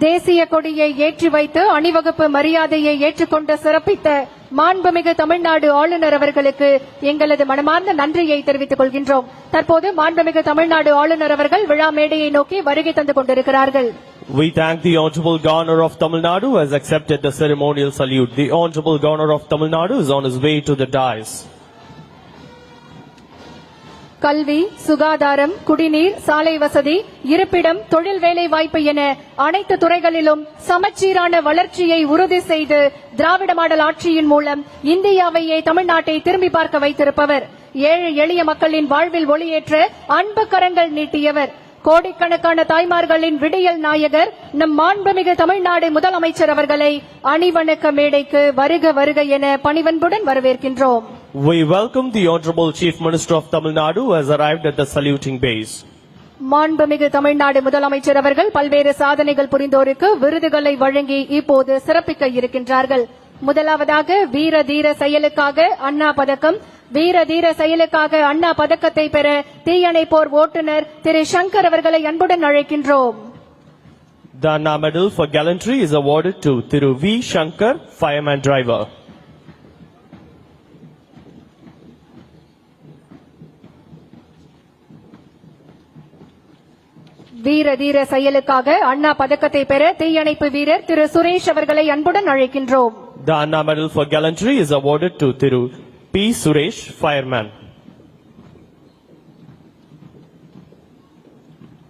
தேசிய கொடியை ஏற்றி வைத்து அணிவகுப்பு மரியாதையை ஏற்றுக்கொண்டு சிறப்பித்த மாண்புமிகு தமிழ்நாடு ஆளுநர் அவர்களுக்கு எங்களது மனமார்ந்த நன்றியை தெரிவித்துக் கொள்கின்றோம். தற்போது மாண்புமிகு தமிழ்நாடு ஆளுநர் அவர்கள் விழா மேடையை நோக்கி வருகை தந்து கொண்டிருக்கிறார்கள். We thank the Honorable Governor of Tamil Nadu who has accepted the ceremonial salute. The Honorable Governor of Tamil Nadu is on his way to the dais. கல்வி, சுகாதாரம், குடிநீர், சாலை வசதி, இருப்பிடம், தொழில் வேலை வாய்ப்பு என அனைத்து துறைகளிலும் சமச்சீரான வளர்ச்சியை உறுதி செய்து திராவிட மாடல் ஆட்சியின் மூலம் இந்தியாவையே தமிழ்நாட்டை திரும்பி பார்க்க வைத்திருப்பவர். ஏழை எளிய மக்களின் வாழ்வில் ஒளியேற்ற அன்பு கரங்கள் நீட்டியவர். கோடிக்கணக்கான தாய்மார்களின் விடியல் நாயகர் நம் மாண்புமிகு தமிழ்நாடு முதலமைச்சர் அவர்களை அணிவணக்க மேடைக்கு வருக வருக என பணிவன்புடன் வரவேற்கின்றோம். We welcome the Honorable Chief Minister of Tamil Nadu who has arrived at the saluting base. மாண்புமிகு தமிழ்நாடு முதலமைச்சர் அவர்கள் பல்வேறு சாதனைகள் புரிந்தோருக்கு விருதுகளை வழங்கி இப்போது சிறப்பிக்க இருக்கின்றார்கள். முதலாவதாக வீர தீர செயலுக்காக அண்ணா பதக்கம், வீர தீர செயலுக்காக அண்ணா பதக்கத்தை பெற தீயணைப்போர் ஓட்டுநர் திரு சங்கர் அவர்களை அன்புடன் அழைக்கின்றோம். The Anna Medal for Gallantry is awarded to Thiru V. Shankar, fireman driver. வீர தீர செயலுக்காக அண்ணா பதக்கத்தை பெற தீயணைப்பு வீரர் திரு சுரேஷ் அவர்களை அன்புடன் அழைக்கின்றோம். The Anna Medal for Gallantry is awarded to Thiru P. Suresh, fireman.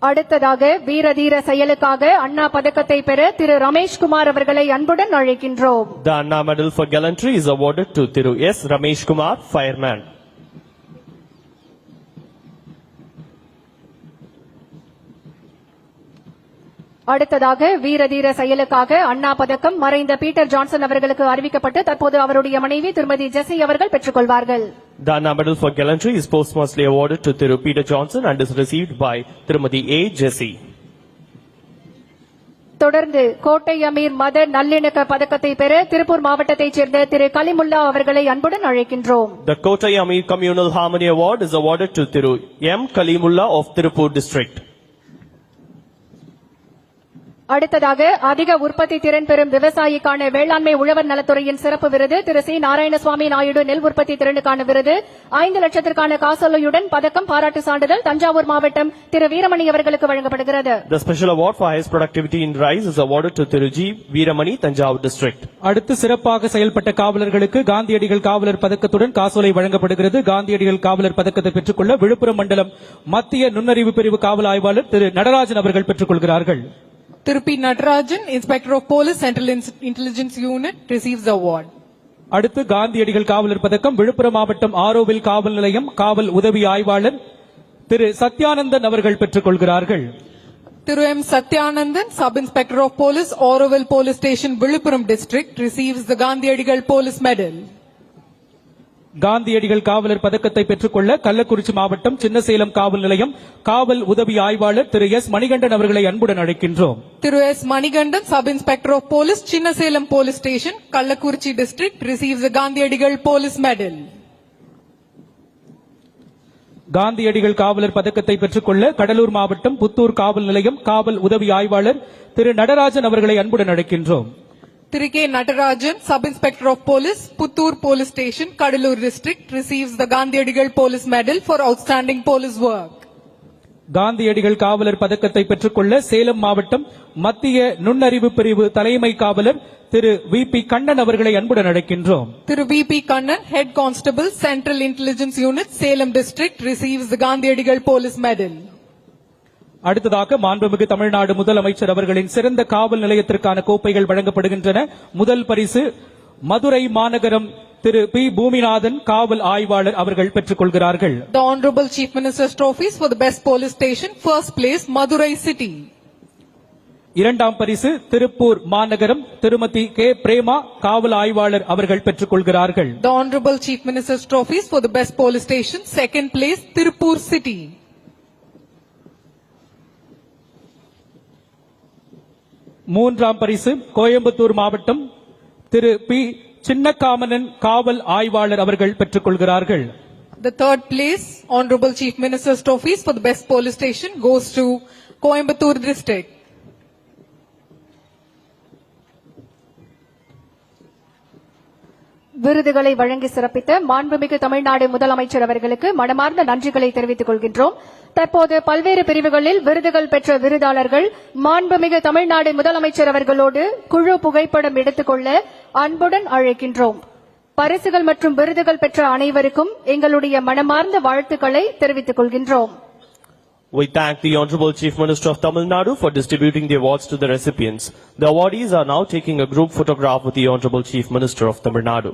அடுத்ததாக வீர தீர செயலுக்காக அண்ணா பதக்கத்தை பெற திரு ரமேஷ் குமார் அவர்களை அன்புடன் அழைக்கின்றோம். The Anna Medal for Gallantry is awarded to Thiru S. Ramesh Kumar, fireman. அடுத்ததாக வீர தீர செயலுக்காக அண்ணா பதக்கம் மறைந்த பீட்டர் ஜான்சன் அவர்களுக்கு அறிவிக்கப்பட்டு தற்போது அவருடைய மனைவி திருமதி ஜெசி அவர்கள் பெற்றுக் கொள்வார்கள். The Anna Medal for Gallantry is posthumously awarded to Thiru Peter Johnson and is received by Tirumadi A. Jesse. தொடர்ந்து கோட்டை அமீர் மத நல்லிணக்க பதக்கத்தை பெற திருப்பூர் மாவட்டத்தைச் சேர்ந்த திரு கலிமுல்லா அவர்களை அன்புடன் அழைக்கின்றோம். The Kotai Amir Communal Harmony Award is awarded to Thiru M. Kalimulla of Tirupur district. அடுத்ததாக அதிக உற்பத்தி திறன் பெறும் விவசாயிக்கான வேளாண்மை உழவர் நலத்துறையின் சிறப்பு விருது திரு சி நாராயணசுவாமி நாயுடு நெல் உற்பத்தி திறனுக்கான விருது 5 லட்சத்திற்கான காசோலையுடன் பதக்கம் பாராட்டு சான்றிதழ் தஞ்சாவூர் மாவட்டம் திரு வீரமணி அவர்களுக்கு வழங்கப்படுகிறது. The special award for highest productivity in rice is awarded to Thiru G. Veeramani, Thanjavur district. அடுத்து சிறப்பாக செயல்பட்ட காவலர்களுக்கு காந்தியடிகள் காவலர் பதக்கத்துடன் காசோலை வழங்கப்படுகிறது. காந்தியடிகள் காவலர் பதக்கத்தை பெற்றுக்கொள்ள விழுப்புரம் மண்டலம் மத்திய நுண்ணறிவு பிரிவு காவல் ஆய்வாளர் திரு நடராஜன் அவர்கள் பெற்றுக் கொள்கிறார்கள். Thiru P. Natarajan, Inspector of Police, Central Intelligence Unit, receives the award. அடுத்து காந்தியடிகள் காவலர் பதக்கம் விழுப்புரம் மாவட்டம் ஆரோவில் காவல் நிலையம் காவல் உதவி ஆய்வாளர் திரு சத்யானந்தன் அவர்கள் பெற்றுக் கொள்கிறார்கள். Thiru M. Satyanandan, Sub-Inspector of Police, Auroville Police Station, Viluppuram District, receives the Gandhiadigal Police Medal. காந்தியடிகள் காவலர் பதக்கத்தை பெற்றுக்கொள்ள கள்ளக்குறிச்சி மாவட்டம் சின்னசேலம் காவல் நிலையம் காவல் உதவி ஆய்வாளர் திரு எஸ் மணிகண்டன் அவர்களை அன்புடன் அழைக்கின்றோம். Thiru S. Manigandan, Sub-Inspector of Police, Chinnaselam Police Station, Kallakurichi District, receives the Gandhiadigal Police Medal. காந்தியடிகள் காவலர் பதக்கத்தை பெற்றுக்கொள்ள கடலூர் மாவட்டம் புத்தூர் காவல் நிலையம் காவல் உதவி ஆய்வாளர் திரு நடராஜன் அவர்களை அன்புடன் அழைக்கின்றோம். Thiru K. Natarajan, Sub-Inspector of Police, Puttur Police Station, Kadalur District, receives the Gandhiadigal Police Medal for outstanding police work. காந்தியடிகள் காவலர் பதக்கத்தை பெற்றுக்கொள்ள சேலம் மாவட்டம் மத்திய நுண்ணறிவு பிரிவு தலைமை காவலர் திரு வி பி கண்ணன் அவர்களை அன்புடன் அழைக்கின்றோம். Thiru V. P. Kannan, Head Constable, Central Intelligence Unit, Salem District, receives the Gandhiadigal Police Medal. அடுத்ததாக மாண்புமிகு தமிழ்நாடு முதலமைச்சர் அவர்களின் சிறந்த காவல் நிலையத்திற்கான கோப்பைகள் வழங்கப்படுகின்றன. முதல் பரிசு மதுரை மாநகரம் திரு பி பூமிநாதன் காவல் ஆய்வாளர் அவர்கள் பெற்றுக் கொள்கிறார்கள். The Honorable Chief Minister's trophies for the best police station, first place Madurai City. இரண்டாம் பரிசு திருப்பூர் மாநகரம் திருமதி கே பிரேமா காவல் ஆய்வாளர் அவர்கள் பெற்றுக் கொள்கிறார்கள். The Honorable Chief Minister's trophies for the best police station, second place Tirupur City. மூன்றாம் பரிசு கோயம்புத்தூர் மாவட்டம் திரு பி சின்னக்காமனன் காவல் ஆய்வாளர் அவர்கள் பெற்றுக் கொள்கிறார்கள். The third place Honorable Chief Minister's trophies for the best police station goes to Coimbatore district. விருதுகளை வழங்கி சிறப்பித்த மாண்புமிகு தமிழ்நாடு முதலமைச்சர் அவர்களுக்கு மனமார்ந்த நன்றிகளை தெரிவித்துக் கொள்கின்றோம். தற்போது பல்வேறு பிரிவுகளில் விருதுகள் பெற்ற விருதாளர்கள் மாண்புமிகு தமிழ்நாடு முதலமைச்சர் அவர்களோடு குழு புகைப்படம் எடுத்துக்கொள்ள அன்புடன் அழைக்கின்றோம். பரிசுகள் மற்றும் விருதுகள் பெற்ற அனைவருக்கும் எங்களுடைய மனமார்ந்த வாழ்த்துக்களை தெரிவித்துக் கொள்கின்றோம். We thank the Honorable Chief Minister of Tamil Nadu for distributing the awards to the recipients. The awardees are now taking a group photograph with the Honorable Chief Minister of Tamil Nadu.